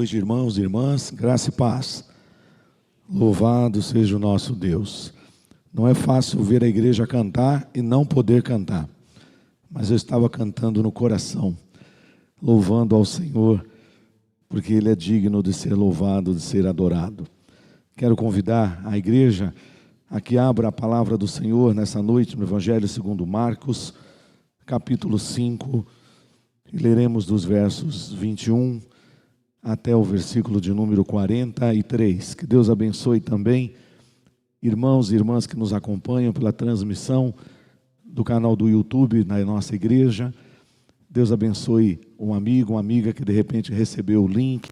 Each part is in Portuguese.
noite, irmãos e irmãs, graça e paz. Louvado seja o nosso Deus. Não é fácil ver a igreja cantar e não poder cantar, mas eu estava cantando no coração, louvando ao Senhor, porque Ele é digno de ser louvado, de ser adorado. Quero convidar a igreja a que abra a palavra do Senhor nessa noite no Evangelho segundo Marcos, capítulo 5, e leremos dos versos 21 até o versículo de número 43. Que Deus abençoe também irmãos e irmãs que nos acompanham pela transmissão do canal do YouTube na nossa igreja. Deus abençoe um amigo, uma amiga que de repente recebeu o link,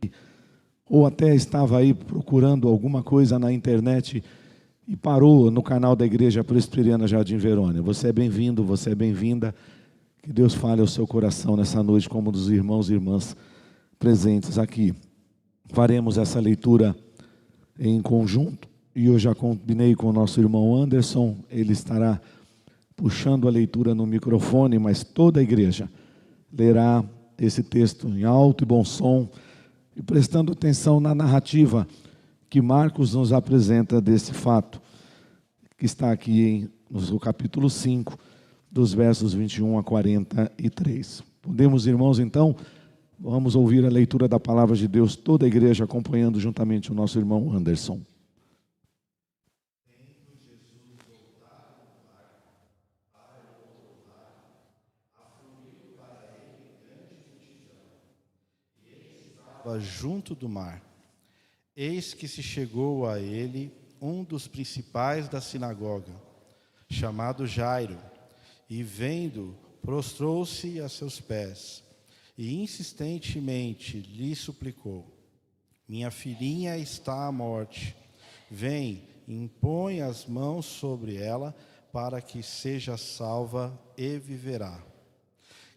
ou até estava aí procurando alguma coisa na internet e parou no canal da Igreja Presbiteriana Jardim Verônia. Você é bem-vindo, você é bem-vinda. Que Deus fale ao seu coração nessa noite, como dos irmãos e irmãs presentes aqui. Faremos essa leitura em conjunto, e eu já combinei com o nosso irmão Anderson, ele estará puxando a leitura no microfone, mas toda a igreja lerá esse texto em alto e bom som, e prestando atenção na narrativa que Marcos nos apresenta desse fato, que está aqui no capítulo 5, dos versos 21 a 43. Podemos, irmãos, então, vamos ouvir a leitura da palavra de Deus, toda a igreja acompanhando juntamente o nosso irmão Anderson. Junto do mar. Eis que se chegou a ele um dos principais da sinagoga, chamado Jairo, e vendo, prostrou-se a seus pés, e insistentemente lhe suplicou: minha filhinha está à morte, vem, impõe as mãos sobre ela, para que seja salva e viverá.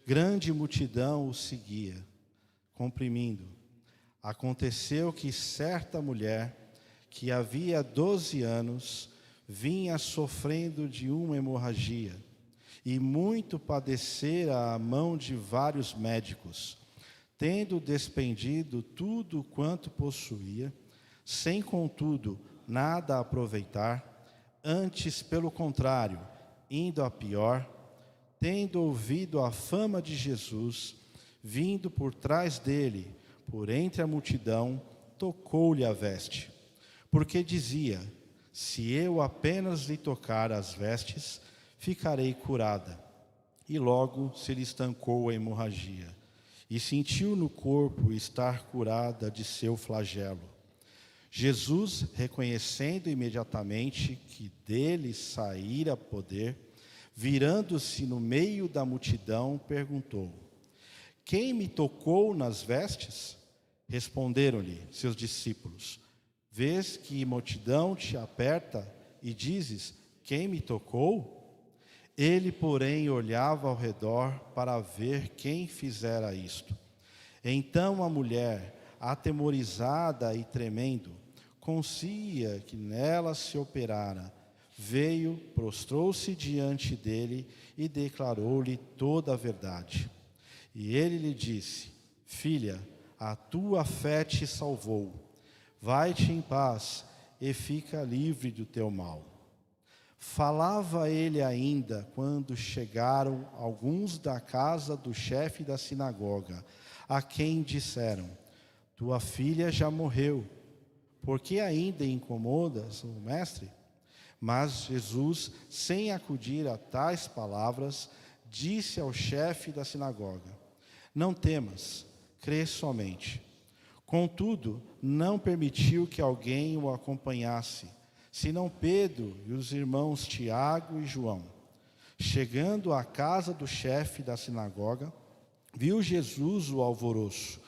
Grande multidão o seguia, comprimindo. Aconteceu que certa mulher, que havia 12 anos, vinha sofrendo de uma hemorragia, e muito padecera à mão de vários médicos, tendo despendido tudo quanto possuía, sem contudo nada aproveitar, antes pelo contrário, indo a pior, tendo ouvido a fama de Jesus, vindo por trás dele, por entre a multidão, tocou-lhe a veste, porque dizia: se eu apenas lhe tocar as vestes, ficarei curada. E logo se lhe estancou a hemorragia, e sentiu no corpo estar curada de seu flagelo. Jesus, reconhecendo imediatamente que dele saíra poder, virando-se no meio da multidão, perguntou: quem me tocou nas vestes? Responderam-lhe seus discípulos: vês que multidão te aperta e dizes: quem me tocou? Ele, porém, olhava ao redor para ver quem fizera isto. Então a mulher, atemorizada e tremendo, conscia que nela se operara, veio, prostrou-se diante dele e declarou-lhe toda a verdade. E ele lhe disse: filha, a tua fé te salvou. Vai-te em paz e fica livre do teu mal. Falava ele ainda quando chegaram alguns da casa do chefe da sinagoga, a quem disseram: tua filha já morreu, por que ainda incomodas o mestre? Mas Jesus, sem acudir a tais palavras, disse ao chefe da sinagoga: não temas, crê somente. Contudo, não permitiu que alguém o acompanhasse, senão Pedro e os irmãos Tiago e João. Chegando à casa do chefe da sinagoga, viu Jesus o alvoroço,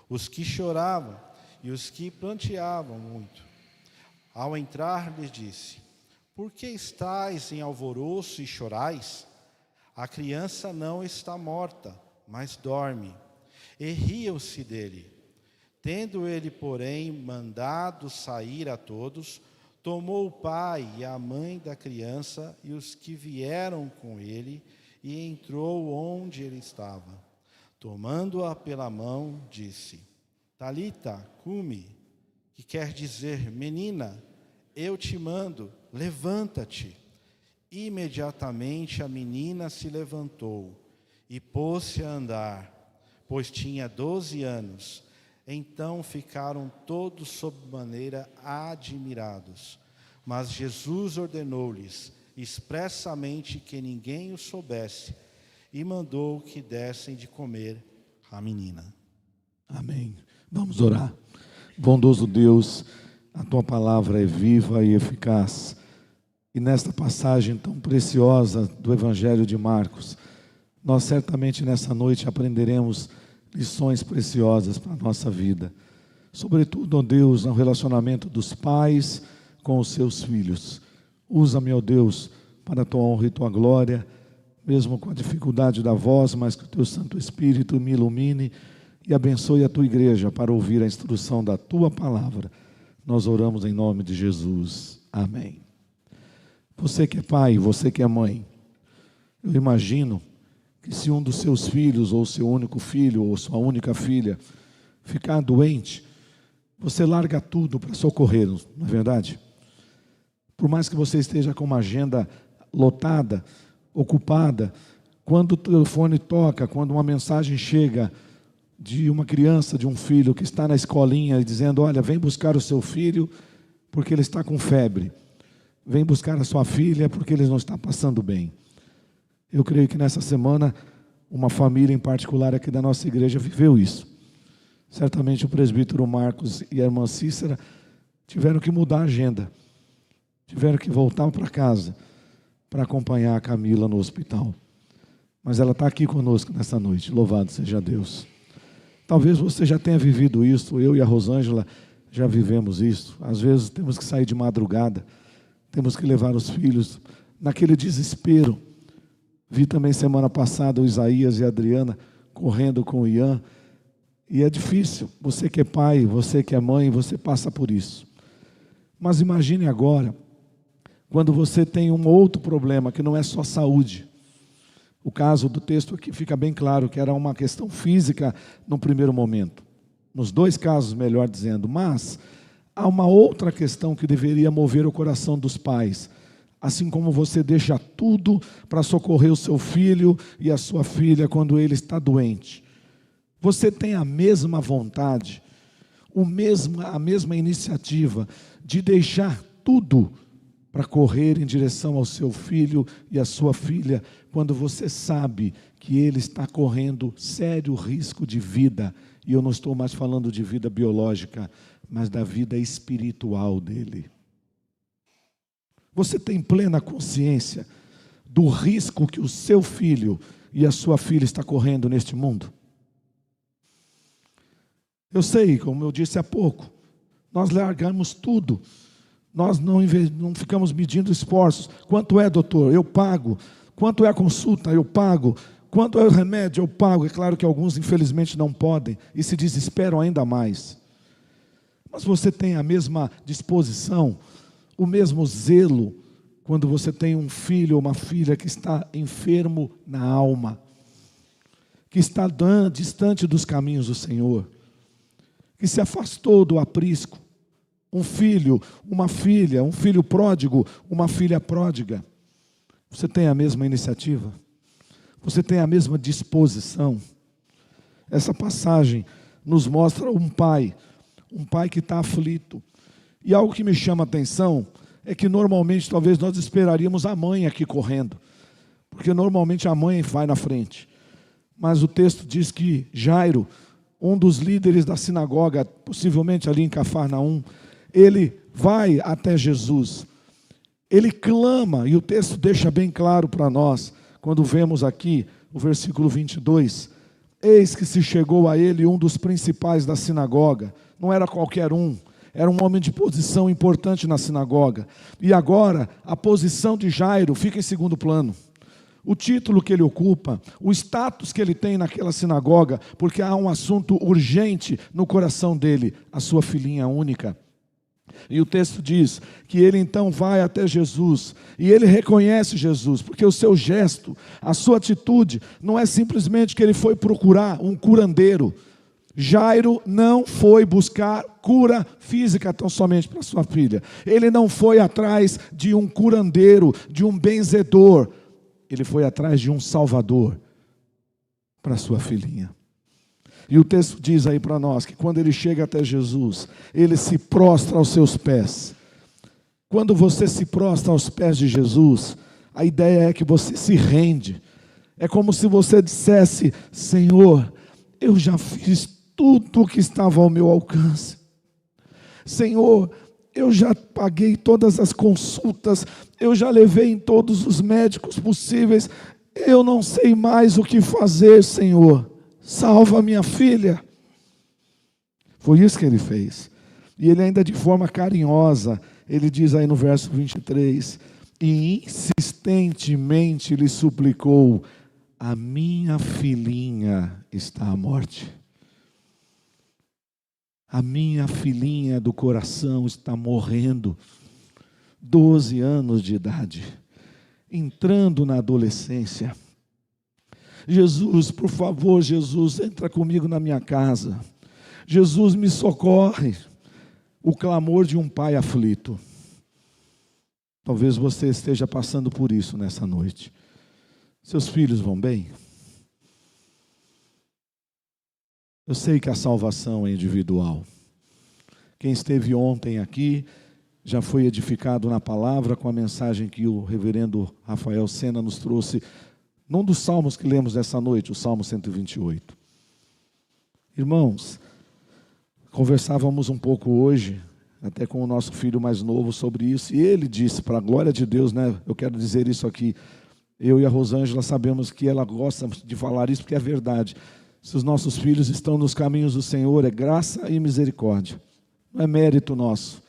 os que choravam e os que pranteavam muito. Ao entrar, lhes disse: por que estáis em alvoroço e chorais? A criança não está morta, mas dorme. E riam-se dele. Tendo ele, porém, mandado sair a todos, tomou o pai e a mãe da criança e os que vieram com ele, e entrou onde ele estava. Tomando-a pela mão, disse: Talita, cumi, que quer dizer, menina, eu te mando, levanta-te. Imediatamente a menina se levantou e pôs-se a andar, pois tinha 12 anos. Então ficaram todos sob maneira admirados. Mas Jesus ordenou-lhes expressamente que ninguém o soubesse e mandou que dessem de comer à menina. Amém. Vamos orar. Bondoso Deus, a Tua palavra é viva e eficaz. E nesta passagem tão preciosa do Evangelho de Marcos, nós certamente nessa noite aprenderemos lições preciosas para a nossa vida. Sobretudo, ó Deus, no relacionamento dos pais com os seus filhos. Usa-me, ó Deus, para a Tua honra e Tua glória, mesmo com a dificuldade da voz, mas que o Teu Santo Espírito me ilumine e abençoe a Tua igreja para ouvir a instrução da Tua palavra. Nós oramos em nome de Jesus. Amém. Você que é pai, você que é mãe, eu imagino que se um dos seus filhos, ou seu único filho, ou sua única filha, ficar doente, você larga tudo para socorrê-los, não é verdade? Por mais que você esteja com uma agenda lotada, ocupada, quando o telefone toca, quando uma mensagem chega de uma criança, de um filho que está na escolinha dizendo, olha, vem buscar o seu filho porque ele está com febre. Vem buscar a sua filha porque ele não está passando bem. Eu creio que nessa semana, uma família em particular aqui da nossa igreja viveu isso. Certamente o presbítero Marcos e a irmã Cícera tiveram que mudar a agenda. Tiveram que voltar para casa para acompanhar a Camila no hospital. Mas ela está aqui conosco nessa noite. Louvado seja Deus. Talvez você já tenha vivido isso. Eu e a Rosângela já vivemos isso. Às vezes temos que sair de madrugada. Temos que levar os filhos naquele desespero. Vi também semana passada o Isaías e a Adriana correndo com o Ian. E é difícil. Você que é pai, você que é mãe, você passa por isso. Mas imagine agora, quando você tem um outro problema, que não é só saúde. O caso do texto aqui fica bem claro que era uma questão física no primeiro momento. Nos dois casos, melhor dizendo. Mas há uma outra questão que deveria mover o coração dos pais. Assim como você deixa tudo para socorrer o seu filho e a sua filha quando ele está doente. Você tem a mesma vontade, a mesma iniciativa de deixar tudo para correr em direção ao seu filho e à sua filha, quando você sabe que ele está correndo sério risco de vida. E eu não estou mais falando de vida biológica, mas da vida espiritual dele. Você tem plena consciência do risco que o seu filho e a sua filha está correndo neste mundo? Eu sei, como eu disse há pouco, nós largamos tudo. Nós não ficamos medindo esforços. Quanto é, doutor? Eu pago. Quanto é a consulta? Eu pago. Quanto é o remédio? Eu pago. É claro que alguns, infelizmente, não podem e se desesperam ainda mais. Mas você tem a mesma disposição, o mesmo zelo, quando você tem um filho ou uma filha que está enfermo na alma, que está distante dos caminhos do Senhor, que se afastou do aprisco. Um filho, uma filha, um filho pródigo, uma filha pródiga. Você tem a mesma iniciativa? Você tem a mesma disposição? Essa passagem nos mostra um pai que está aflito. E algo que me chama a atenção é que normalmente talvez nós esperaríamos a mãe aqui correndo, porque normalmente a mãe vai na frente. Mas o texto diz que Jairo, um dos líderes da sinagoga, possivelmente ali em Cafarnaum, ele vai até Jesus, ele clama, e o texto deixa bem claro para nós, quando vemos aqui o versículo 22, eis que se chegou a ele um dos principais da sinagoga, não era qualquer um, era um homem de posição importante na sinagoga, e agora a posição de Jairo fica em segundo plano, o título que ele ocupa, o status que ele tem naquela sinagoga, porque há um assunto urgente no coração dele, a sua filhinha única. E o texto diz que ele então vai até Jesus, e ele reconhece Jesus, porque o seu gesto, a sua atitude, não é simplesmente que ele foi procurar um curandeiro, Jairo não foi buscar cura física tão somente para sua filha. Ele não foi atrás de um curandeiro, de um benzedor. Ele foi atrás de um salvador para sua filhinha. E o texto diz aí para nós que quando ele chega até Jesus, ele se prostra aos seus pés. Quando você se prostra aos pés de Jesus, a ideia é que você se rende. É como se você dissesse: Senhor, eu já fiz tudo o que estava ao meu alcance. Senhor, eu já paguei todas as consultas, eu já levei em todos os médicos possíveis, eu não sei mais o que fazer, Senhor. Salva minha filha. Foi isso que ele fez. E ele ainda de forma carinhosa, ele diz aí no verso 23, e insistentemente lhe suplicou: a minha filhinha está à morte. A minha filhinha do coração está morrendo. 12 anos de idade, entrando na adolescência. Jesus, por favor, Jesus, entra comigo na minha casa. Jesus, me socorre. O clamor de um pai aflito. Talvez você esteja passando por isso nessa noite. Seus filhos vão bem? Eu sei que a salvação é individual. Quem esteve ontem aqui já foi edificado na palavra com a mensagem que o reverendo Rafael Sena nos trouxe, num dos salmos que lemos nessa noite, o Salmo 128. Irmãos, conversávamos um pouco hoje, até com o nosso filho mais novo, sobre isso, e ele disse, para a glória de Deus, né? Eu quero dizer isso aqui, eu e a Rosângela sabemos que ela gosta de falar isso, porque é verdade. Se os nossos filhos estão nos caminhos do Senhor, é graça e misericórdia, não é mérito nosso.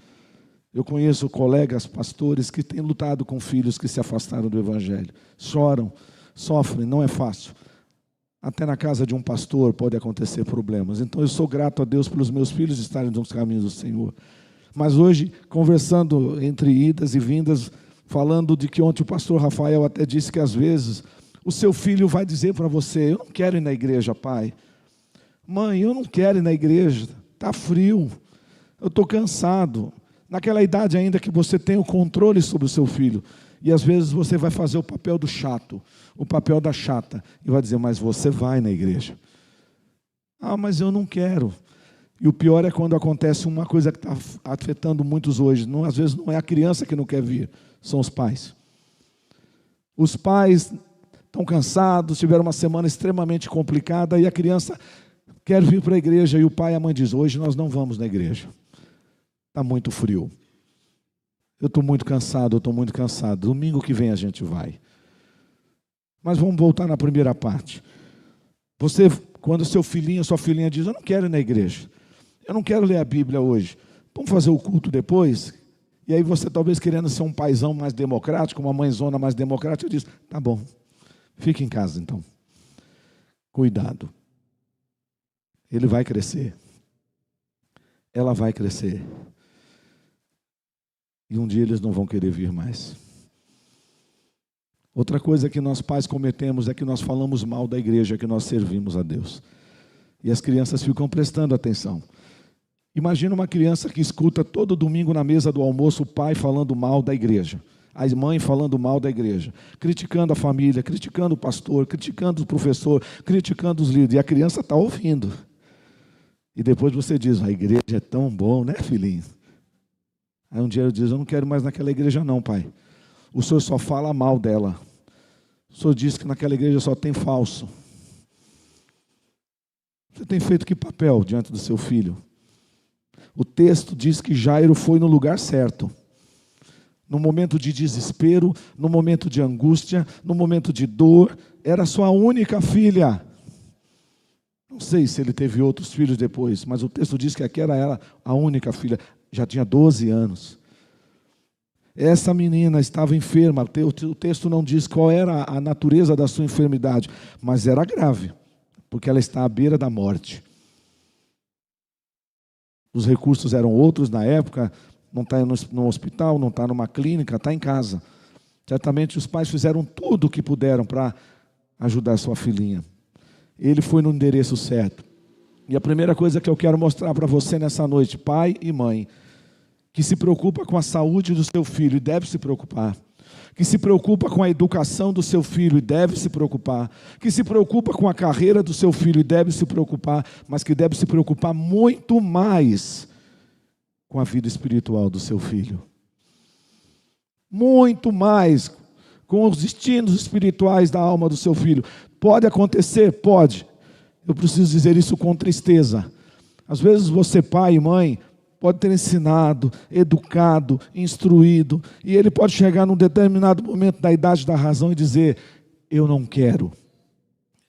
Eu conheço colegas pastores que têm lutado com filhos que se afastaram do Evangelho, choram, sofrem, não é fácil. Até na casa de um pastor pode acontecer problemas. Então eu sou grato a Deus pelos meus filhos estarem nos caminhos do Senhor. Mas hoje, conversando entre idas e vindas, falando de que ontem o pastor Rafael até disse que às vezes o seu filho vai dizer para você: eu não quero ir na igreja, pai. Mãe, eu não quero ir na igreja, está frio, eu estou cansado. Naquela idade ainda que você tem o controle sobre o seu filho. E às vezes você vai fazer o papel do chato, o papel da chata, e vai dizer: mas você vai na igreja. Ah, mas eu não quero. E o pior é quando acontece uma coisa que está afetando muitos hoje. Não, às vezes não é a criança que não quer vir, são os pais. Os pais estão cansados, tiveram uma semana extremamente complicada, e a criança quer vir para a igreja, e o pai e a mãe dizem: hoje nós não vamos na igreja. Está muito frio. Eu estou muito cansado, Domingo que vem a gente vai. Mas vamos voltar na primeira parte. Você, quando seu filhinho, sua filhinha diz: eu não quero ir na igreja, eu não quero ler a Bíblia hoje, vamos fazer o culto depois? E aí você, talvez querendo ser um paizão mais democrático, uma mãezona mais democrática, diz: tá bom, fique em casa então. Cuidado. Ele vai crescer. Ela vai crescer. E um dia eles não vão querer vir mais. Outra coisa que nós pais cometemos é que nós falamos mal da igreja que nós servimos a Deus. E as crianças ficam prestando atenção. Imagina uma criança que escuta todo domingo na mesa do almoço o pai falando mal da igreja, a mãe falando mal da igreja, criticando a família, criticando o pastor, criticando o professor, criticando os líderes. E a criança está ouvindo. E depois você diz: a igreja é tão bom, né, filhinho? Aí um dia ele diz: eu não quero mais naquela igreja não, pai. O senhor só fala mal dela. O senhor diz que naquela igreja só tem falso. Você tem feito que papel diante do seu filho? O texto diz que Jairo foi no lugar certo. No momento de desespero, no momento de angústia, no momento de dor, era sua única filha. Não sei se ele teve outros filhos depois, mas o texto diz que aquela era a única filha. Já tinha 12 anos. Essa menina estava enferma. O texto não diz qual era a natureza da sua enfermidade, mas era grave, porque ela está à beira da morte. Os recursos eram outros na época. Não está no hospital, não está numa clínica, está em casa. Certamente os pais fizeram tudo o que puderam para ajudar sua filhinha. Ele foi no endereço certo. E a primeira coisa que eu quero mostrar para você nessa noite, pai e mãe, que se preocupa com a saúde do seu filho e deve se preocupar, que se preocupa com a educação do seu filho e deve se preocupar, que se preocupa com a carreira do seu filho e deve se preocupar, mas que deve se preocupar muito mais com a vida espiritual do seu filho. Muito mais com os destinos espirituais da alma do seu filho. Pode acontecer? Pode. Eu preciso dizer isso com tristeza. Às vezes você, pai e mãe, pode ter ensinado, educado, instruído, e ele pode chegar num determinado momento da idade da razão e dizer: eu não quero.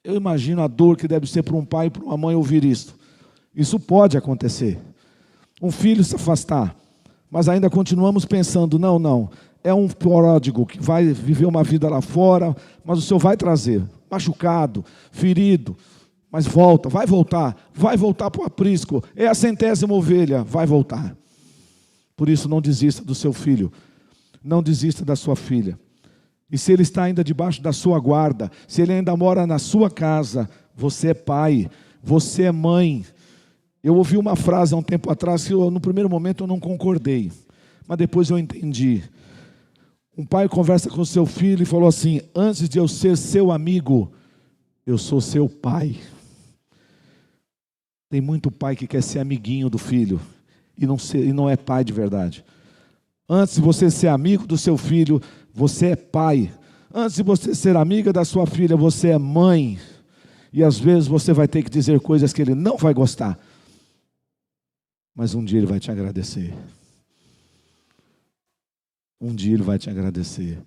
Eu imagino a dor que deve ser para um pai e para uma mãe ouvir isso. Isso pode acontecer. Um filho se afastar, mas ainda continuamos pensando: não, é um pródigo que vai viver uma vida lá fora, mas o Senhor vai trazer, machucado, ferido, mas vai voltar para o aprisco, é a 100ª ovelha, vai voltar. Por isso não desista do seu filho, não desista da sua filha. E se ele está ainda debaixo da sua guarda, se ele ainda mora na sua casa, você é pai, você é mãe. Eu ouvi uma frase há um tempo atrás que no primeiro momento eu não concordei, mas depois eu entendi. Um pai conversa com o seu filho e falou assim: antes de eu ser seu amigo, eu sou seu pai. Tem muito pai que quer ser amiguinho do filho e não é pai de verdade. Antes de você ser amigo do seu filho, você é pai. Antes de você ser amiga da sua filha, você é mãe. E às vezes você vai ter que dizer coisas que ele não vai gostar, mas um dia ele vai te agradecer. Um dia ele vai te agradecer.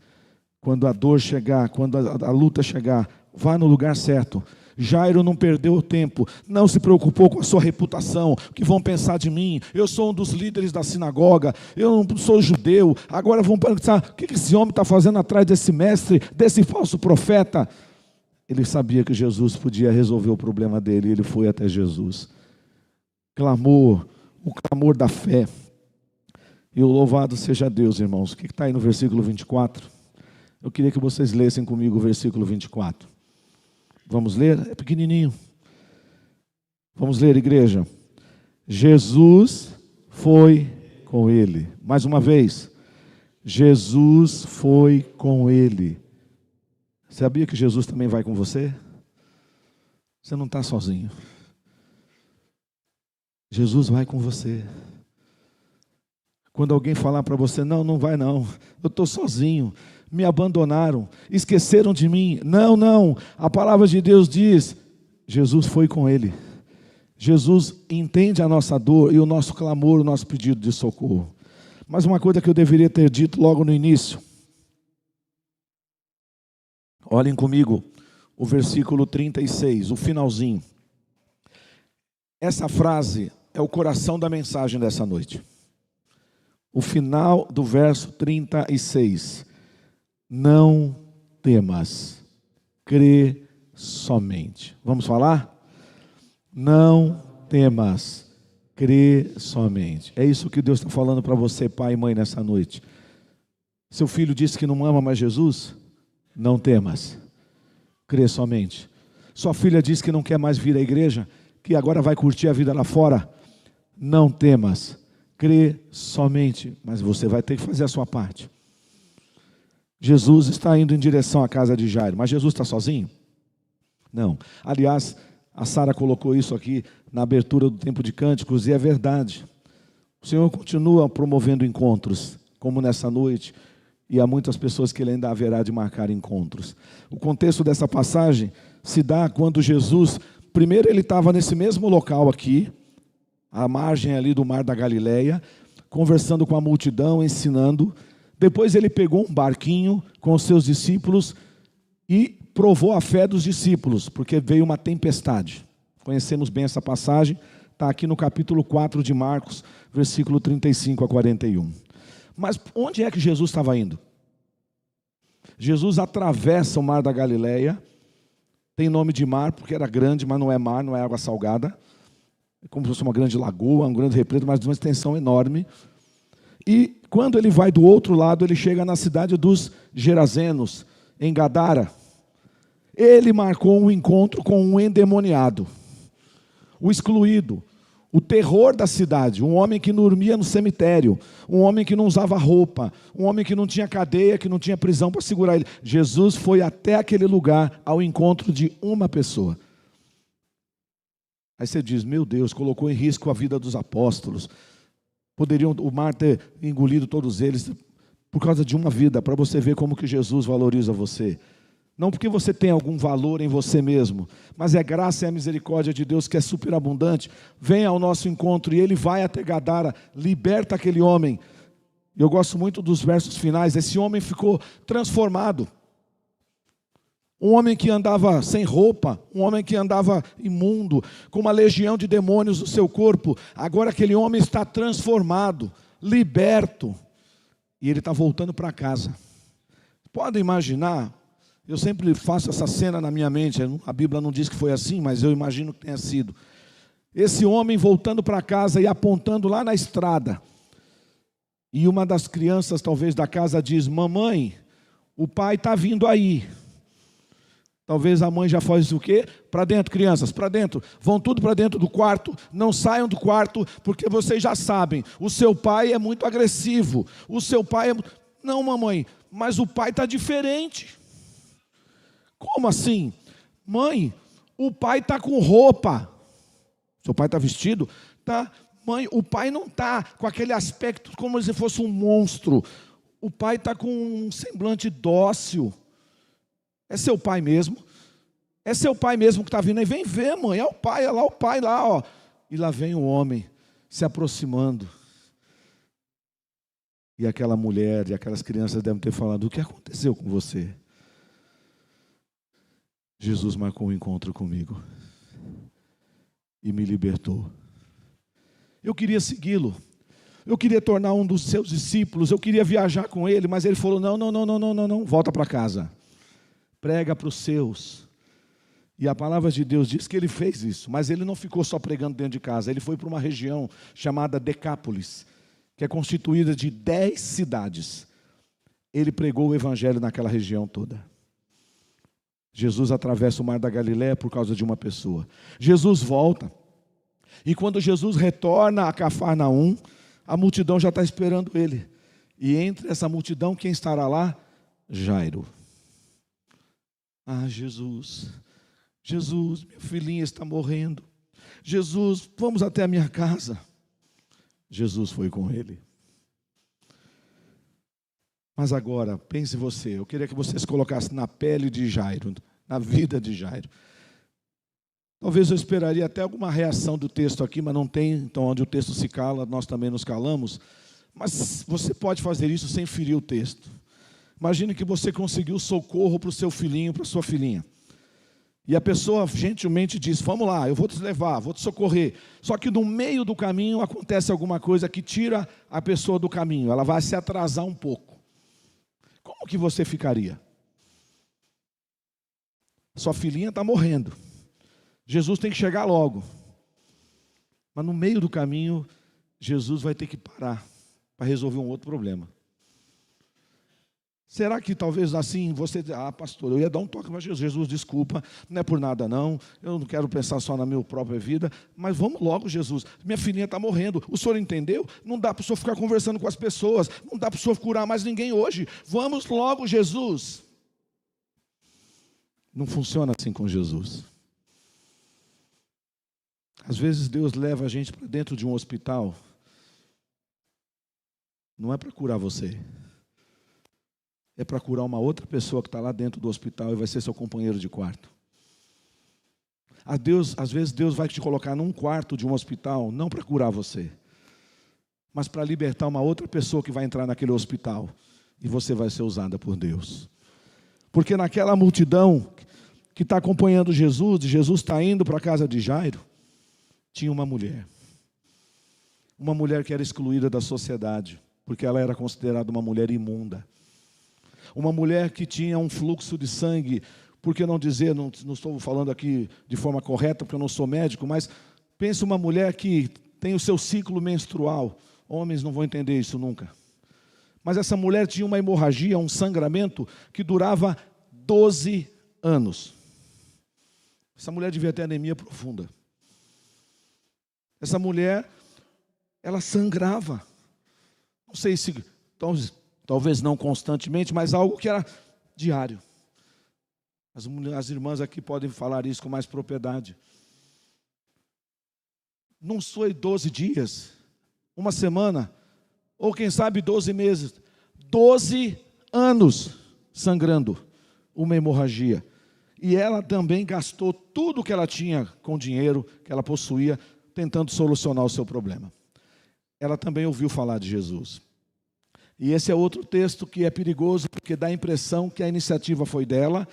Quando a dor chegar, quando a luta chegar, vá no lugar certo. Jairo não perdeu tempo, não se preocupou com a sua reputação, o que vão pensar de mim. Eu sou um dos líderes da sinagoga, eu não sou judeu, agora vão pensar: o que esse homem está fazendo atrás desse mestre, desse falso profeta? Ele sabia que Jesus podia resolver o problema dele, e ele foi até Jesus. Clamor, o clamor da fé. E o louvado seja Deus, irmãos. O que está aí no versículo 24? Eu queria que vocês lessem comigo o versículo 24. Vamos ler? É pequenininho. Vamos ler, igreja. Jesus foi com ele. Mais uma vez. Jesus foi com ele. Sabia que Jesus também vai com você? Você não está sozinho. Jesus vai com você. Quando alguém falar para você: não vai não, eu estou sozinho, me abandonaram, esqueceram de mim. Não, a palavra de Deus diz: Jesus foi com ele. Jesus entende a nossa dor e o nosso clamor, o nosso pedido de socorro. Mas uma coisa que eu deveria ter dito logo no início. Olhem comigo o versículo 36, o finalzinho. Essa frase é o coração da mensagem dessa noite. O final do verso 36. Não temas, crê somente. Vamos falar? Não temas, crê somente. É isso que Deus está falando para você, pai e mãe, nessa noite. Seu filho disse que não ama mais Jesus? Não temas, crê somente. Sua filha disse que não quer mais vir à igreja, que agora vai curtir a vida lá fora? Não temas, crê somente, mas você vai ter que fazer a sua parte. Jesus está indo em direção à casa de Jairo, mas Jesus está sozinho? Não. Aliás, a Sara colocou isso aqui na abertura do tempo de cânticos, e é verdade. O Senhor continua promovendo encontros, como nessa noite, e há muitas pessoas que Ele ainda haverá de marcar encontros. O contexto dessa passagem se dá quando Jesus, primeiro ele estava nesse mesmo local aqui, à margem ali do mar da Galileia, conversando com a multidão, ensinando. Depois ele pegou um barquinho com os seus discípulos e provou a fé dos discípulos, porque veio uma tempestade. Conhecemos bem essa passagem, está aqui no capítulo 4 de Marcos, versículo 35 a 41. Mas onde é que Jesus estava indo? Jesus atravessa o mar da Galileia, tem nome de mar porque era grande, mas não é mar, não é água salgada. É como se fosse uma grande lagoa, um grande represo, mas de uma extensão enorme. E quando ele vai do outro lado, ele chega na cidade dos Gerazenos, em Gadara. Ele marcou um encontro com um endemoniado. o excluído, o terror da cidade, um homem que dormia no cemitério, um homem que não usava roupa, um homem que não tinha cadeia, que não tinha prisão para segurar ele. Jesus foi até aquele lugar ao encontro de uma pessoa. Aí você diz, meu Deus, colocou em risco a vida dos apóstolos. Poderiam o mar ter engolido todos eles por causa de uma vida, para você ver como que Jesus valoriza você. Não porque você tem algum valor em você mesmo, mas é graça e a misericórdia de Deus que é superabundante. Vem ao nosso encontro e Ele vai até Gadara, liberta aquele homem. Eu gosto muito dos versos finais. Esse homem ficou transformado. Um homem que andava sem roupa, um homem que andava imundo, com uma legião de demônios no seu corpo. Agora aquele homem está transformado, liberto, e ele está voltando para casa. Podem imaginar? Eu sempre faço essa cena na minha mente. A Bíblia não diz que foi assim, mas eu imagino que tenha sido. Esse homem voltando para casa e apontando lá na estrada. E uma das crianças, talvez, da casa diz, mamãe, o pai está vindo aí. Talvez a mãe já faz o quê? Para dentro, crianças, para dentro. Vão tudo para dentro do quarto, não saiam do quarto, porque vocês já sabem, o seu pai é muito agressivo. O seu pai é... Não, mamãe, mas o pai está diferente. Como assim? Mãe, o pai está com roupa. Seu pai está vestido? Tá. Mãe, o pai não está com aquele aspecto como se fosse um monstro. O pai está com um semblante dócil. É seu pai mesmo? É seu pai mesmo que está vindo aí? Vem ver, mãe, é o pai lá, ó. E lá vem o homem se aproximando. E aquela mulher e aquelas crianças devem ter falado, o que aconteceu com você? Jesus marcou um encontro comigo e me libertou. Eu queria segui-lo, eu queria tornar um dos seus discípulos, eu queria viajar com ele, mas ele falou, não, volta para casa, prega para os seus. E a palavra de Deus diz que ele fez isso, mas ele não ficou só pregando dentro de casa, ele foi para uma região chamada Decápolis, que é constituída de 10 cidades. Ele pregou o evangelho naquela região toda. Jesus atravessa o mar da Galileia por causa de uma pessoa. Jesus volta. E quando Jesus retorna a Cafarnaum, a multidão já está esperando ele. E entre essa multidão, quem estará lá? Jairo. Ah, Jesus, minha filhinha está morrendo. Jesus, vamos até a minha casa. Jesus foi com ele. Mas agora, pense você, eu queria que você se colocasse na pele de Jairo, na vida de Jairo. Talvez eu esperaria até alguma reação do texto aqui, mas não tem, então onde o texto se cala, nós também nos calamos. Mas você pode fazer isso sem ferir o texto. Imagine que você conseguiu socorro para o seu filhinho, para a sua filhinha. E a pessoa gentilmente diz, vamos lá, eu vou te levar, vou te socorrer. Só que no meio do caminho acontece alguma coisa que tira a pessoa do caminho, ela vai se atrasar um pouco. Como que você ficaria? Sua filhinha está morrendo. Jesus tem que chegar logo. Mas no meio do caminho, Jesus vai ter que parar para resolver um outro problema. Será que talvez assim você... pastor, eu ia dar um toque, mas Jesus, desculpa, não é por nada não, eu não quero pensar só na minha própria vida, mas vamos logo, Jesus, minha filhinha está morrendo, o senhor entendeu? Não dá para o senhor ficar conversando com as pessoas, não dá para o senhor curar mais ninguém hoje, vamos logo, Jesus. Não funciona assim com Jesus. Às vezes Deus leva a gente para dentro de um hospital, não é para curar você, é para curar uma outra pessoa que está lá dentro do hospital e vai ser seu companheiro de quarto. Às vezes Deus vai te colocar num quarto de um hospital, não para curar você, mas para libertar uma outra pessoa que vai entrar naquele hospital e você vai ser usada por Deus. Porque naquela multidão que está acompanhando Jesus, Jesus está indo para a casa de Jairo, tinha uma mulher que era excluída da sociedade, porque ela era considerada uma mulher imunda. Uma mulher que tinha um fluxo de sangue, por que não dizer, não estou falando aqui de forma correta, porque eu não sou médico, mas pense uma mulher que tem o seu ciclo menstrual. Homens não vão entender isso nunca. Mas essa mulher tinha uma hemorragia, um sangramento que durava 12 anos. Essa mulher devia ter anemia profunda. Essa mulher, ela sangrava. Não sei se, talvez não constantemente, mas algo que era diário. As irmãs aqui podem falar isso com mais propriedade. Não foi 12 dias, uma semana, ou quem sabe 12 meses, 12 anos sangrando, uma hemorragia. E ela também gastou tudo que ela tinha com dinheiro, que ela possuía, tentando solucionar o seu problema. Ela também ouviu falar de Jesus. E esse é outro texto que é perigoso, porque dá a impressão que a iniciativa foi dela,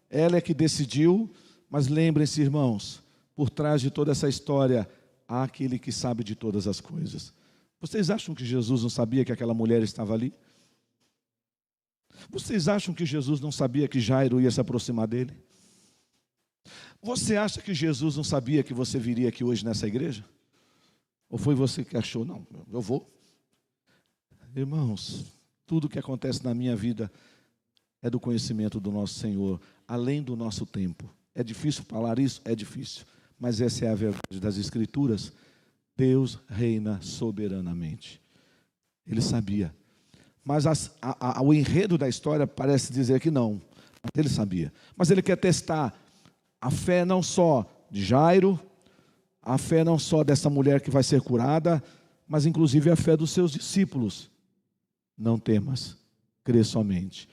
ela é que decidiu, mas lembrem-se, irmãos, por trás de toda essa história, há aquele que sabe de todas as coisas. Vocês acham que Jesus não sabia que aquela mulher estava ali? Vocês acham que Jesus não sabia que Jairo ia se aproximar dele? Você acha que Jesus não sabia que você viria aqui hoje nessa igreja? Ou foi você que achou? Não, eu vou. Irmãos, tudo que acontece na minha vida é do conhecimento do nosso Senhor, além do nosso tempo. É difícil falar isso? É difícil. Mas essa é a verdade das Escrituras. Deus reina soberanamente. Ele sabia. Mas o enredo da história parece dizer que não. Ele sabia. Mas ele quer testar a fé não só de Jairo, a fé não só dessa mulher que vai ser curada, mas inclusive a fé dos seus discípulos. Não temas, crê somente.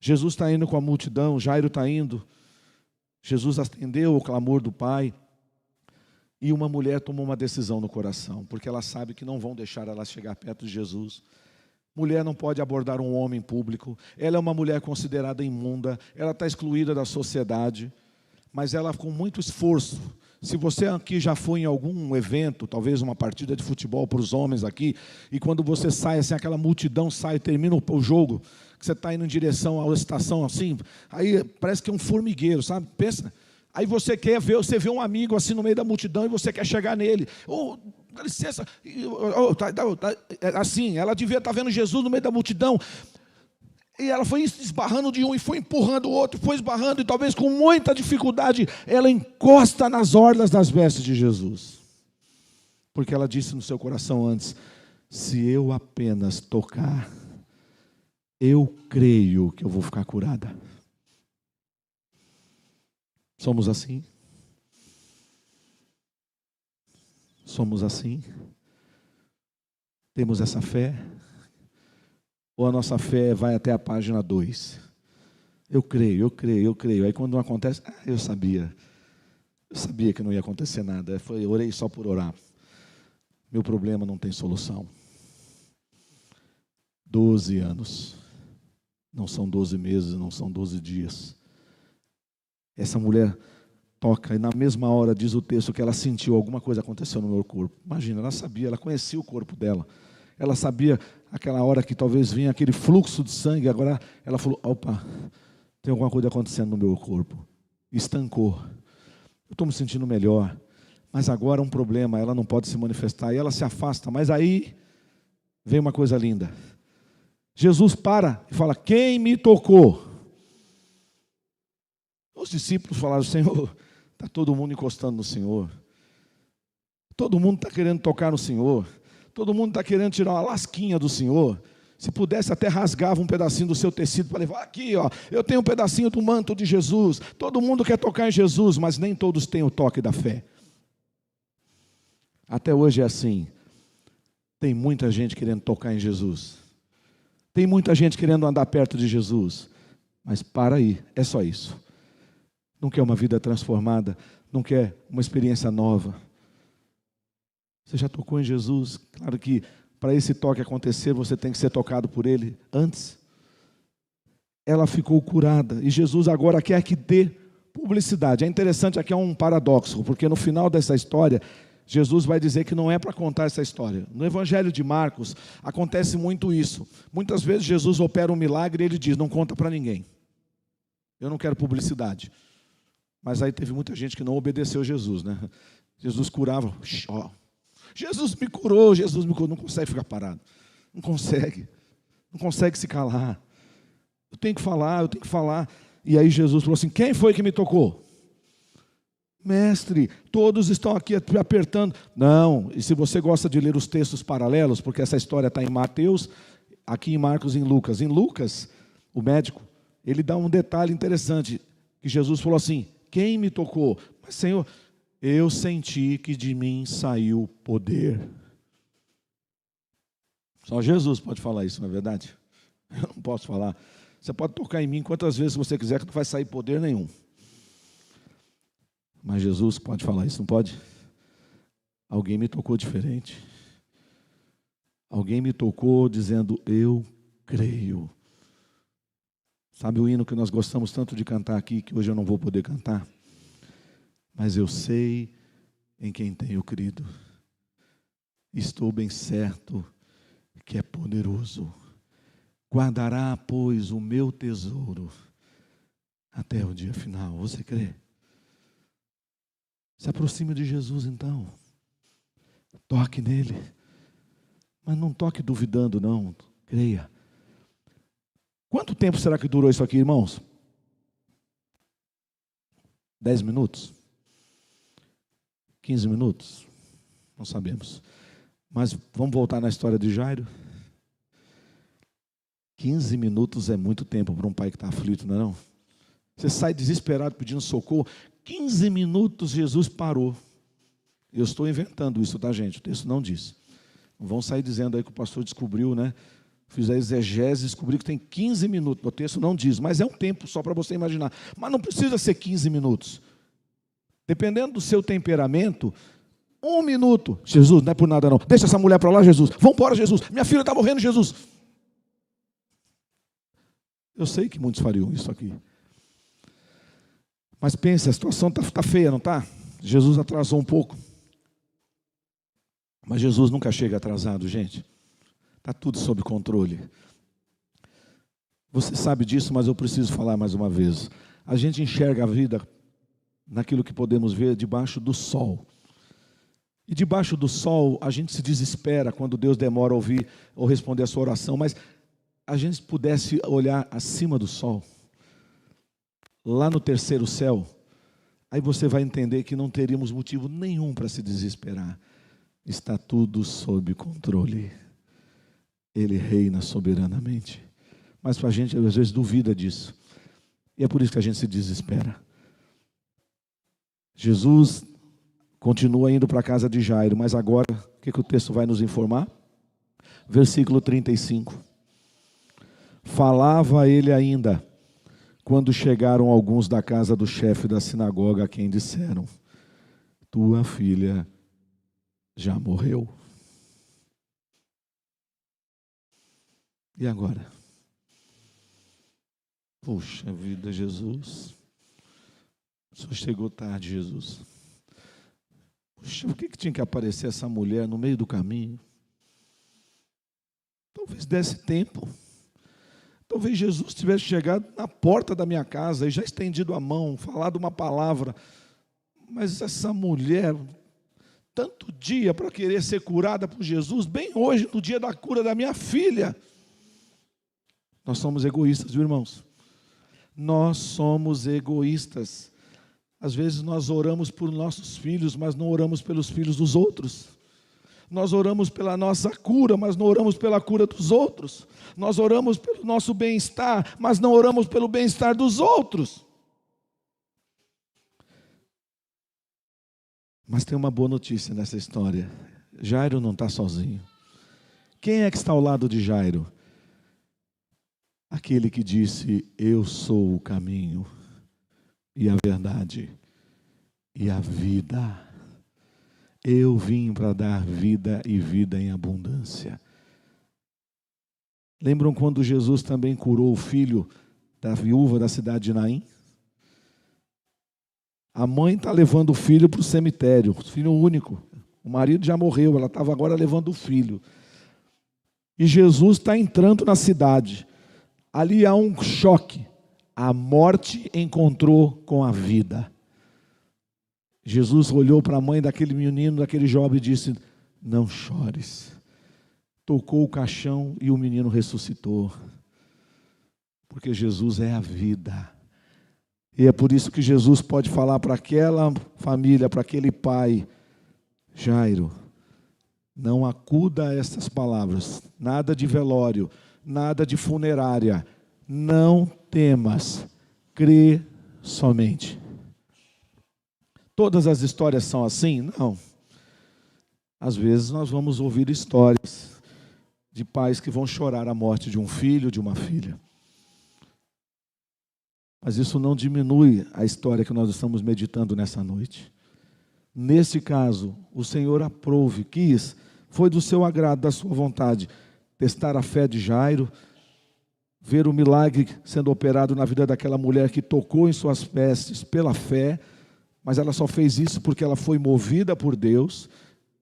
Jesus está indo com a multidão, Jairo está indo. Jesus atendeu o clamor do Pai. E uma mulher tomou uma decisão no coração, porque ela sabe que não vão deixar ela chegar perto de Jesus. Mulher não pode abordar um homem público. Ela é uma mulher considerada imunda. Ela está excluída da sociedade. Mas ela, com muito esforço, se você aqui já foi em algum evento, talvez uma partida de futebol para os homens aqui, e quando você sai, assim, aquela multidão sai, termina o jogo, que você está indo em direção à estação assim, aí parece que é um formigueiro, sabe? Pensa. Aí você vê um amigo assim no meio da multidão e você quer chegar nele. Dá licença. Assim, ela devia estar vendo Jesus no meio da multidão. E ela foi esbarrando de um e foi empurrando o outro, foi esbarrando, e talvez com muita dificuldade, ela encosta nas orlas das vestes de Jesus. Porque ela disse no seu coração antes: se eu apenas tocar, eu creio que eu vou ficar curada. Somos assim? Somos assim? Temos essa fé? Ou a nossa fé vai até a página 2? Eu creio. Aí quando não acontece, eu sabia que não ia acontecer nada. Eu orei só por orar. Meu problema não tem solução. 12 anos. Não são 12 meses, não são 12 dias. Essa mulher toca e na mesma hora diz o texto que ela sentiu alguma coisa aconteceu no meu corpo. Imagina, ela sabia, ela conhecia o corpo dela. Ela sabia aquela hora que talvez vinha aquele fluxo de sangue. Agora ela falou: opa, tem alguma coisa acontecendo no meu corpo. Estancou. Eu estou me sentindo melhor. Mas agora um problema, ela não pode se manifestar. E ela se afasta. Mas aí vem uma coisa linda. Jesus para e fala: quem me tocou? Os discípulos falaram: Senhor, está todo mundo encostando no Senhor. Todo mundo está querendo tocar no Senhor. Todo mundo está querendo tirar uma lasquinha do Senhor. Se pudesse, até rasgava um pedacinho do seu tecido para levar. Aqui, ó, eu tenho um pedacinho do manto de Jesus. Todo mundo quer tocar em Jesus, mas nem todos têm o toque da fé. Até hoje é assim. Tem muita gente querendo tocar em Jesus. Tem muita gente querendo andar perto de Jesus. Mas para aí, é só isso. Não quer uma vida transformada, não quer uma experiência nova. Você já tocou em Jesus? Claro que para esse toque acontecer, você tem que ser tocado por Ele antes. Ela ficou curada e Jesus agora quer que dê publicidade. É interessante, aqui é um paradoxo, porque no final dessa história, Jesus vai dizer que não é para contar essa história. No Evangelho de Marcos, acontece muito isso. Muitas vezes Jesus opera um milagre e Ele diz: não conta para ninguém. Eu não quero publicidade. Mas aí teve muita gente que não obedeceu Jesus, né? Jesus curava. Ó, Jesus me curou. Não consegue ficar parado. Não consegue se calar. Eu tenho que falar. E aí Jesus falou assim: quem foi que me tocou? Mestre, todos estão aqui apertando. Não, e se você gosta de ler os textos paralelos, porque essa história está em Mateus, aqui em Marcos e em Lucas. Em Lucas, o médico, ele dá um detalhe interessante, que Jesus falou assim: quem me tocou? Mas, Senhor, eu senti que de mim saiu poder. Só Jesus pode falar isso, não é verdade? Eu não posso falar. Você pode tocar em mim quantas vezes você quiser, que não vai sair poder nenhum. Mas Jesus pode falar isso, não pode? Alguém me tocou diferente. Alguém me tocou dizendo, eu creio. Sabe o hino que nós gostamos tanto de cantar aqui, que hoje eu não vou poder cantar? Mas eu sei em quem tenho crido. Estou bem certo que é poderoso. Guardará, pois, o meu tesouro até o dia final. Você crê? Se aproxime de Jesus então. Toque nele. Mas não toque duvidando, não. Creia. Quanto tempo será que durou isso aqui, irmãos? 10 minutos? 15 minutos? Não sabemos. Mas vamos voltar na história de Jairo. 15 minutos é muito tempo para um pai que está aflito, não é não? Você sai desesperado pedindo socorro. 15 minutos Jesus parou. Eu estou inventando isso, tá, gente? O texto não diz. Não vão sair dizendo aí que o pastor descobriu, né? Fiz a exegese e descobri que tem 15 minutos. O texto não diz, mas é um tempo só para você imaginar. Mas não precisa ser 15 minutos. Dependendo do seu temperamento, 1 minuto. Jesus, não é por nada não. Deixa essa mulher para lá, Jesus. Vamos embora, Jesus. Minha filha está morrendo, Jesus. Eu sei que muitos fariam isso aqui. Mas pense, a situação está feia, não está? Jesus atrasou um pouco. Mas Jesus nunca chega atrasado, gente. Está tudo sob controle. Você sabe disso, mas eu preciso falar mais uma vez. A gente enxerga a vida naquilo que podemos ver debaixo do sol. E debaixo do sol, a gente se desespera quando Deus demora a ouvir ou responder a sua oração. Mas a gente pudesse olhar acima do sol, lá no terceiro céu, aí você vai entender que não teríamos motivo nenhum para se desesperar. Está tudo sob controle. Ele reina soberanamente. Mas a gente às vezes duvida disso. E é por isso que a gente se desespera. Jesus continua indo para a casa de Jairo, mas agora, o que o texto vai nos informar? Versículo 35. Falava ele ainda, quando chegaram alguns da casa do chefe da sinagoga, a quem disseram, tua filha já morreu. E agora? Puxa vida, Jesus. O senhor chegou tarde, Jesus. Puxa, por que tinha que aparecer essa mulher no meio do caminho? Talvez desse tempo. Talvez Jesus tivesse chegado na porta da minha casa e já estendido a mão, falado uma palavra. Mas essa mulher, tanto dia para querer ser curada por Jesus, bem hoje, no dia da cura da minha filha. Nós somos egoístas, viu, irmãos? Nós somos egoístas. Às vezes nós oramos por nossos filhos, mas não oramos pelos filhos dos outros. Nós oramos pela nossa cura, mas não oramos pela cura dos outros. Nós oramos pelo nosso bem-estar, mas não oramos pelo bem-estar dos outros. Mas tem uma boa notícia nessa história. Jairo não está sozinho. Quem é que está ao lado de Jairo? Aquele que disse, eu sou o caminho e a verdade e a vida. Eu vim para dar vida e vida em abundância. Lembram quando Jesus também curou o filho da viúva da cidade de Naim? A mãe está levando o filho para o cemitério, filho único. O marido já morreu, ela estava agora levando o filho. E Jesus está entrando na cidade. Ali há um choque. A morte encontrou com a vida. Jesus olhou para a mãe daquele menino, daquele jovem e disse, não chores. Tocou o caixão e o menino ressuscitou. Porque Jesus é a vida. E é por isso que Jesus pode falar para aquela família, para aquele pai: Jairo, não acuda a estas palavras, nada de velório, nada de funerária, não temas, crê somente. Todas as histórias são assim? Não. Às vezes nós vamos ouvir histórias de pais que vão chorar a morte de um filho, de uma filha. Mas isso não diminui a história que nós estamos meditando nessa noite. Nesse caso, o Senhor aprove, quis, foi do seu agrado, da sua vontade, testar a fé de Jairo, ver o milagre sendo operado na vida daquela mulher que tocou em suas vestes pela fé, mas ela só fez isso porque ela foi movida por Deus.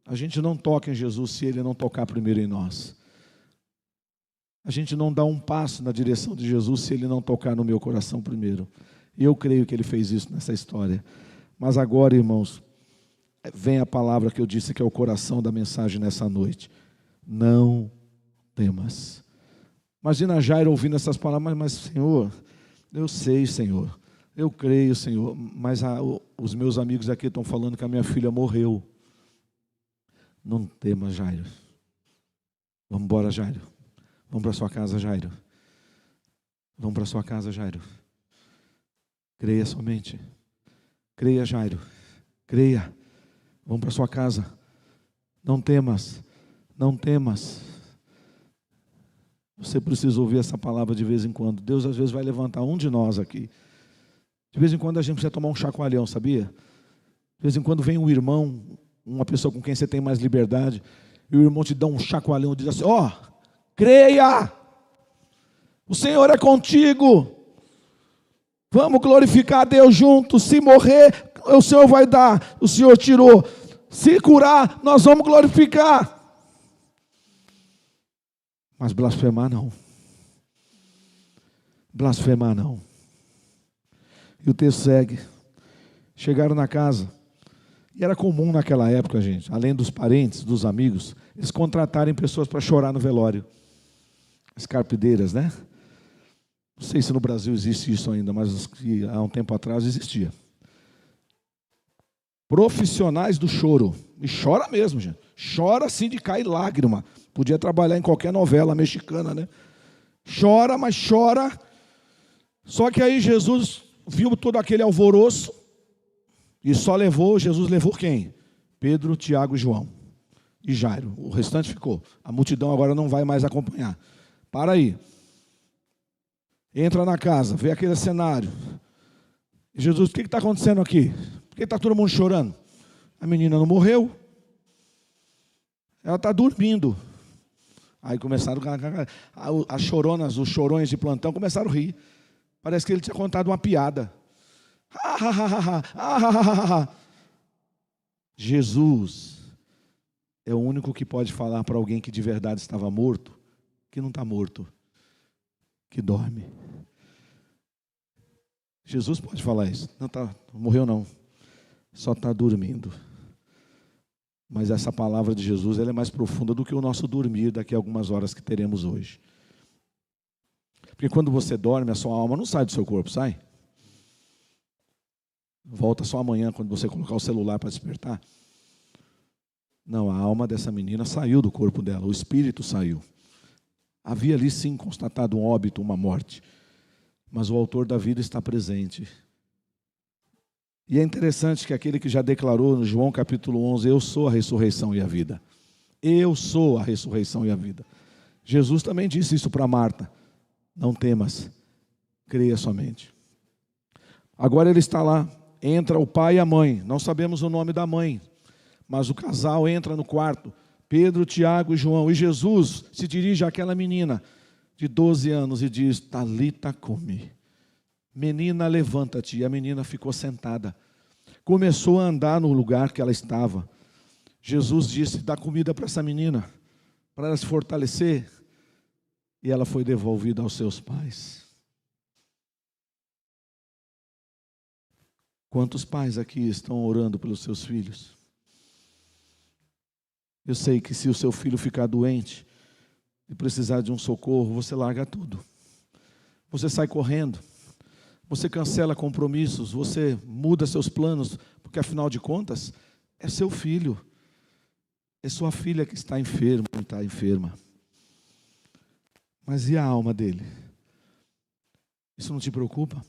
A gente não toca em Jesus se Ele não tocar primeiro em nós. A gente não dá um passo na direção de Jesus se Ele não tocar no meu coração primeiro. E eu creio que Ele fez isso nessa história. Mas agora, irmãos, vem a palavra que eu disse que é o coração da mensagem nessa noite. Não temas. Imagina Jairo ouvindo essas palavras: mas Senhor, eu sei, Senhor, eu creio, Senhor, mas os meus amigos aqui estão falando que a minha filha morreu. Não temas, Jairo. Vamos embora, Jairo. Vamos para sua casa, Jairo. Vamos para sua casa, Jairo. Creia somente. Creia, Jairo. Creia. Vamos para sua casa. Não temas. Não temas. Você precisa ouvir essa palavra de vez em quando. Deus às vezes vai levantar um de nós aqui. De vez em quando a gente precisa tomar um chacoalhão, sabia? De vez em quando vem um irmão, uma pessoa com quem você tem mais liberdade, e o irmão te dá um chacoalhão e diz assim: ó, creia, o Senhor é contigo, vamos glorificar a Deus juntos. Se morrer, o Senhor vai dar, o Senhor tirou. Se curar, nós vamos glorificar. Mas blasfemar não. Blasfemar não. E o texto segue. Chegaram na casa. E era comum naquela época, gente, além dos parentes, dos amigos, eles contratarem pessoas para chorar no velório. As carpideiras, né? Não sei se no Brasil existe isso ainda, mas há um tempo atrás existia. Profissionais do choro. E chora mesmo, gente. Chora assim de cair lágrima. Podia trabalhar em qualquer novela mexicana, né? Chora, mas chora. Só que aí Jesus viu todo aquele alvoroço e só levou, Jesus levou quem? Pedro, Tiago e João. E Jairo. O restante ficou. A multidão agora não vai mais acompanhar. Para aí. Entra na casa, vê aquele cenário. E Jesus, o que está acontecendo aqui? Por que está todo mundo chorando? A menina não morreu. Ela está dormindo. Aí começaram, as choronas, os chorões de plantão começaram a rir. Parece que ele tinha contado uma piada. Jesus é o único que pode falar para alguém que de verdade estava morto, que não está morto, que dorme. Jesus pode falar isso. Não morreu não, só está dormindo. Mas essa palavra de Jesus, ela é mais profunda do que o nosso dormir daqui a algumas horas que teremos hoje. Porque quando você dorme, a sua alma não sai do seu corpo, sai? Volta só amanhã, quando você colocar o celular para despertar. Não, a alma dessa menina saiu do corpo dela, o espírito saiu. Havia ali sim constatado um óbito, uma morte. Mas o autor da vida está presente. E é interessante que aquele que já declarou no João capítulo 11, eu sou a ressurreição e a vida. Eu sou a ressurreição e a vida. Jesus também disse isso para Marta. Não temas, creia somente. Agora ele está lá, entra o pai e a mãe. Não sabemos o nome da mãe, mas o casal entra no quarto. Pedro, Tiago e João. E Jesus se dirige àquela menina de 12 anos e diz: Talita cumi. Menina, levanta-te. E a menina ficou sentada. Começou a andar no lugar que ela estava. Jesus disse: dá comida para essa menina, para ela se fortalecer. E ela foi devolvida aos seus pais. Quantos pais aqui estão orando pelos seus filhos? Eu sei que se o seu filho ficar doente e precisar de um socorro, você larga tudo. Você sai correndo. você cancela compromissos, você muda seus planos, porque afinal de contas, é seu filho, é sua filha que está enferma, não está enferma. Mas e a alma dele? Isso não te preocupa?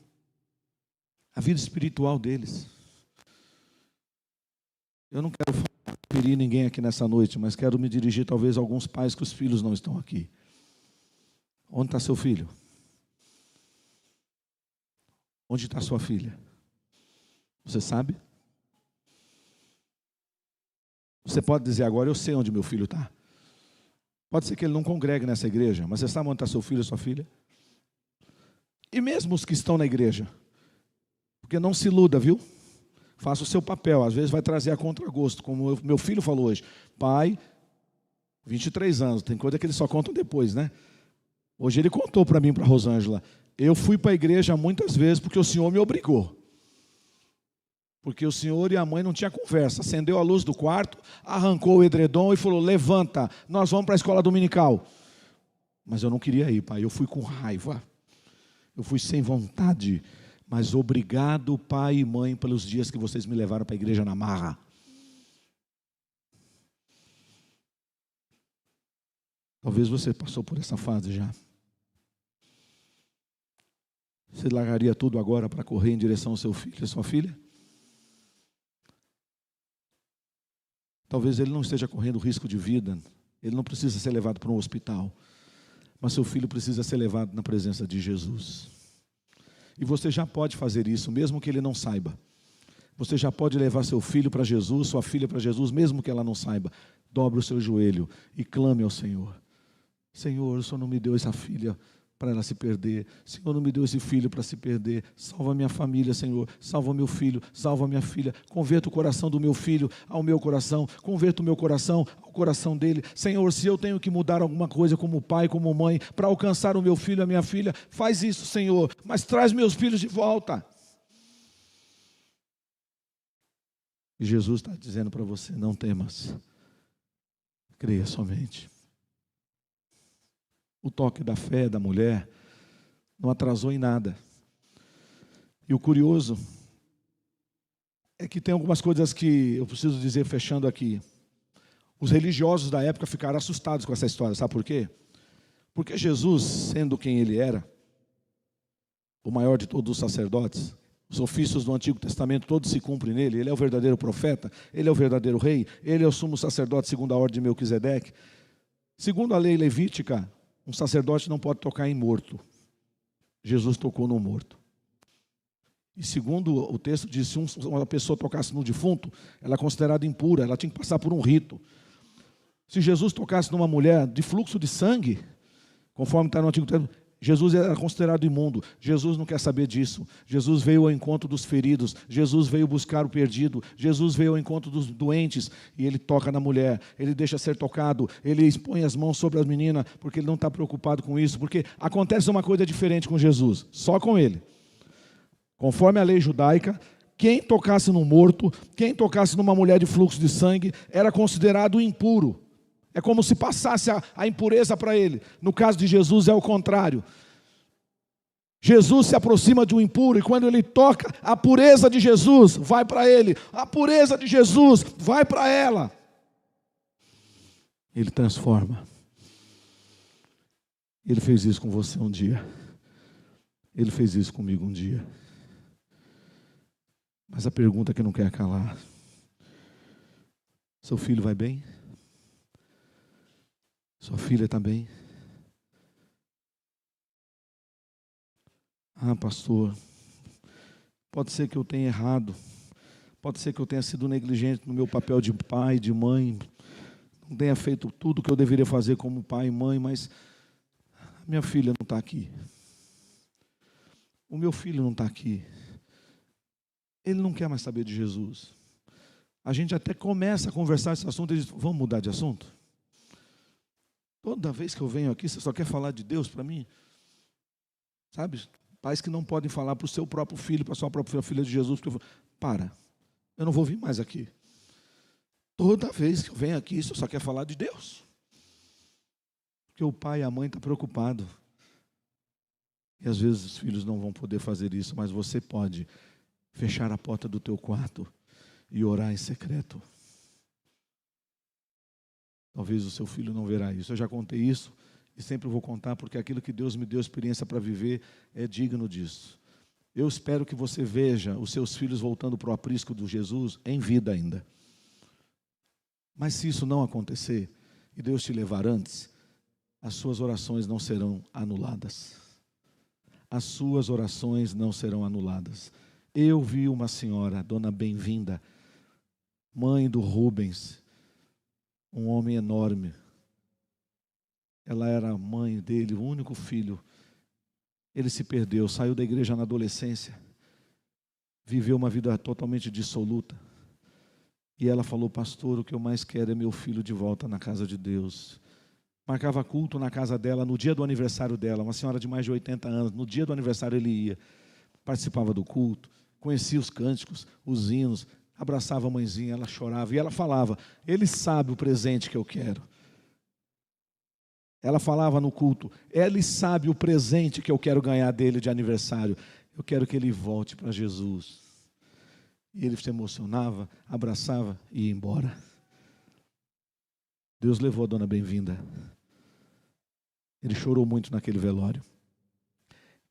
A vida espiritual deles. Eu não quero ferir ninguém aqui nessa noite, mas quero me dirigir talvez a alguns pais que os filhos não estão aqui. Onde está seu filho? Onde está sua filha? Você sabe? Você pode dizer agora, eu sei onde meu filho está. Pode ser que ele não congregue nessa igreja, mas você sabe onde está seu filho e sua filha? E mesmo os que estão na igreja? Porque não se iluda, viu? Faça o seu papel, às vezes vai trazer a contragosto, como meu filho falou hoje. Pai, 23 anos, tem coisa que eles só contam depois, né? Hoje ele contou para mim e para a Rosângela. Eu fui para a igreja muitas vezes porque o Senhor me obrigou. Porque o senhor e a mãe não tinham conversa. Acendeu a luz do quarto, arrancou o edredom e falou, levanta, nós vamos para a escola dominical. Mas eu não queria ir, pai, eu fui com raiva. Eu fui sem vontade. Mas obrigado, pai e mãe, pelos dias que vocês me levaram para a igreja na marra. Talvez você passou por essa fase já. Você largaria tudo agora para correr em direção ao seu filho e à sua filha? Talvez ele não esteja correndo risco de vida, ele não precisa ser levado para um hospital, mas seu filho precisa ser levado na presença de Jesus. E você já pode fazer isso, mesmo que ele não saiba. Você já pode levar seu filho para Jesus, sua filha para Jesus, mesmo que ela não saiba. Dobre o seu joelho e clame ao Senhor. Senhor, o Senhor não me deu essa filha para ela se perder. Senhor, não me deu esse filho para se perder. Salva minha família, Senhor. Salva meu filho, salva minha filha. Converta o coração do meu filho ao meu coração. Converta o meu coração ao coração dele. Senhor, se eu tenho que mudar alguma coisa como pai, como mãe, para alcançar o meu filho, a minha filha, faz isso, Senhor. Mas traz meus filhos de volta. E Jesus está dizendo para você, não temas. Creia somente. O toque da fé da mulher não atrasou em nada. E o curioso é que tem algumas coisas que eu preciso dizer fechando aqui. Os religiosos da época ficaram assustados com essa história, sabe por quê? Porque Jesus, sendo quem ele era, o maior de todos os sacerdotes, os ofícios do Antigo Testamento todos se cumprem nele, ele é o verdadeiro profeta, ele é o verdadeiro rei, ele é o sumo sacerdote segundo a ordem de Melquisedeque. Segundo a lei levítica, um sacerdote não pode tocar em morto. Jesus tocou no morto. E segundo o texto diz, se uma pessoa tocasse no defunto, ela é considerada impura, ela tinha que passar por um rito. Se Jesus tocasse numa mulher de fluxo de sangue, conforme está no Antigo Testamento, Jesus era considerado imundo. Jesus não quer saber disso. Jesus veio ao encontro dos feridos. Jesus veio buscar o perdido. Jesus veio ao encontro dos doentes. E ele toca na mulher. Ele deixa ser tocado. Ele expõe as mãos sobre a menina, porque ele não está preocupado com isso. Porque acontece uma coisa diferente com Jesus. Só com ele. Conforme a lei judaica, quem tocasse no morto, quem tocasse numa mulher de fluxo de sangue, era considerado impuro. É como se passasse a impureza para ele. No caso de Jesus é o contrário. Jesus se aproxima de um impuro e quando ele toca, a pureza de Jesus vai para ele. A pureza de Jesus vai para ela. Ele transforma. Ele fez isso com você um dia. Ele fez isso comigo um dia. Mas a pergunta que não quer calar. Seu filho vai bem? Sua filha está bem? Ah, pastor, pode ser que eu tenha errado. Pode ser que eu tenha sido negligente no meu papel de pai, de mãe. Não tenha feito tudo o que eu deveria fazer como pai e mãe, mas a minha filha não está aqui. O meu filho não está aqui. Ele não quer mais saber de Jesus. A gente até começa a conversar esse assunto e diz, vamos mudar de assunto? Toda vez que eu venho aqui, você só quer falar de Deus para mim? Sabe? Pais que não podem falar para o seu próprio filho, para a sua própria filha de Jesus, porque eu não vou vir mais aqui. Toda vez que eu venho aqui, você só quer falar de Deus. Porque o pai e a mãe estão preocupados. E às vezes os filhos não vão poder fazer isso, mas você pode fechar a porta do teu quarto e orar em secreto. Talvez o seu filho não verá isso. Eu já contei isso e sempre vou contar, porque aquilo que Deus me deu experiência para viver é digno disso. Eu espero que você veja os seus filhos voltando para o aprisco do Jesus em vida ainda. Mas se isso não acontecer, e Deus te levar antes, as suas orações não serão anuladas. As suas orações não serão anuladas. Eu vi uma senhora, Dona Bem-vinda, mãe do Rubens, um homem enorme. Ela era a mãe dele, o único filho. Ele se perdeu, saiu da igreja na adolescência, viveu uma vida totalmente dissoluta. E ela falou: pastor, o que eu mais quero é meu filho de volta na casa de Deus. Marcava culto na casa dela, no dia do aniversário dela, uma senhora de mais de 80 anos, no dia do aniversário ele ia, participava do culto, conhecia os cânticos, os hinos, abraçava a mãezinha, ela chorava, e ela falava: ele sabe o presente que eu quero. Ela falava no culto: ele sabe o presente que eu quero ganhar dele de aniversário, eu quero que ele volte para Jesus. E ele se emocionava, abraçava e ia embora. Deus levou a Dona Bem-vinda. Ele chorou muito naquele velório.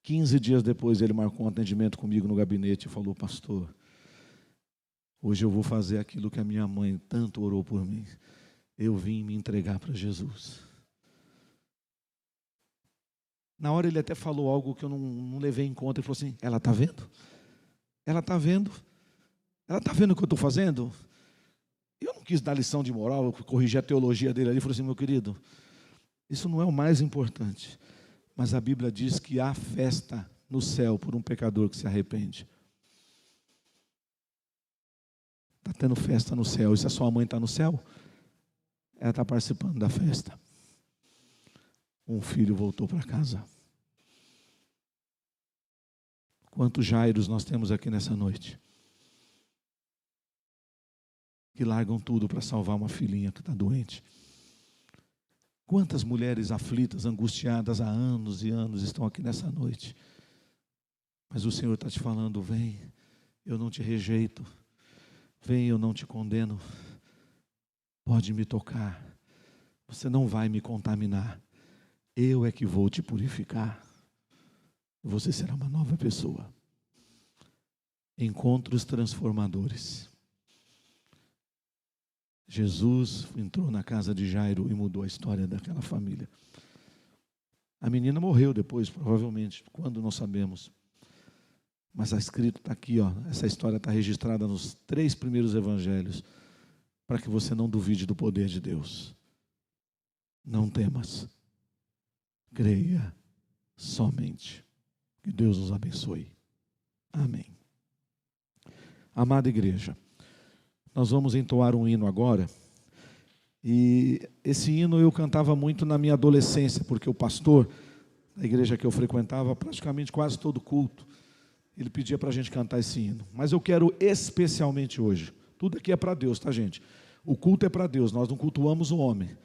15 dias depois ele marcou um atendimento comigo no gabinete e falou: pastor, hoje eu vou fazer aquilo que a minha mãe tanto orou por mim. Eu vim me entregar para Jesus. Na hora ele até falou algo que eu não levei em conta. Ele falou assim: ela está vendo? Ela está vendo? Ela está vendo o que eu estou fazendo? Eu não quis dar lição de moral, eu corrigi a teologia dele ali. Falei assim: meu querido, isso não é o mais importante. Mas a Bíblia diz que há festa no céu por um pecador que se arrepende. Está tendo festa no céu. E se a sua mãe está no céu, ela está participando da festa. Um filho voltou para casa. Quantos Jairos nós temos aqui nessa noite? Que largam tudo para salvar uma filhinha que está doente. Quantas mulheres aflitas, angustiadas há anos e anos estão aqui nessa noite. Mas o Senhor está te falando: vem, eu não te rejeito. Vem, eu não te condeno. Pode me tocar. Você não vai me contaminar. Eu é que vou te purificar. Você será uma nova pessoa. Encontros transformadores. Jesus entrou na casa de Jairo e mudou a história daquela família. A menina morreu depois, provavelmente. Quando, não sabemos. Mas está escrito, está aqui, ó, essa história está registrada nos 3 primeiros evangelhos, para que você não duvide do poder de Deus. Não temas. Creia somente. Que Deus nos abençoe. Amém. Amada igreja, nós vamos entoar um hino agora. E esse hino eu cantava muito na minha adolescência, porque o pastor da igreja que eu frequentava, praticamente quase todo culto, ele pedia para a gente cantar esse hino. Mas eu quero especialmente hoje, tudo aqui é para Deus, tá, gente? O culto é para Deus, nós não cultuamos o homem.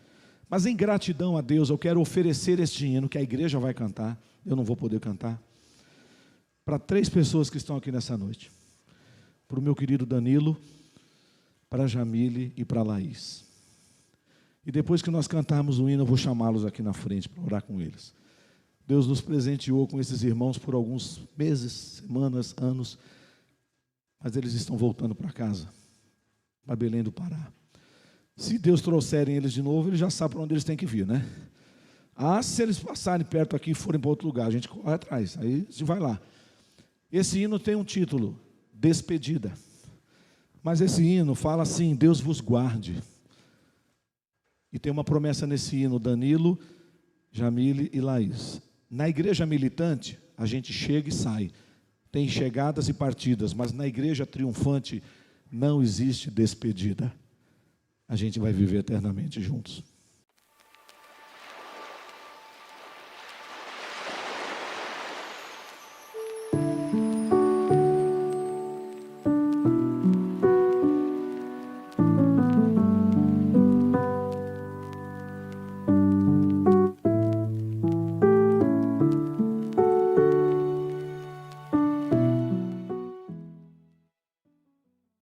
Mas em gratidão a Deus, eu quero oferecer este hino que a igreja vai cantar. Eu não vou poder cantar. Para 3 pessoas que estão aqui nessa noite. Para o meu querido Danilo, para a Jamile e para a Laís. E depois que nós cantarmos o hino, eu vou chamá-los aqui na frente para orar com eles. Deus nos presenteou com esses irmãos por alguns meses, semanas, anos. Mas eles estão voltando para casa, para Belém do Pará. Se Deus trouxerem eles de novo, eles já sabem para onde eles têm que vir, né? Se eles passarem perto aqui e forem para outro lugar, a gente corre atrás, aí a gente vai lá. Esse hino tem um título: Despedida. Mas esse hino fala assim: Deus vos guarde. E tem uma promessa nesse hino: Danilo, Jamile e Laís. Na igreja militante, a gente chega e sai. Tem chegadas e partidas, mas na igreja triunfante não existe despedida. A gente vai viver eternamente juntos.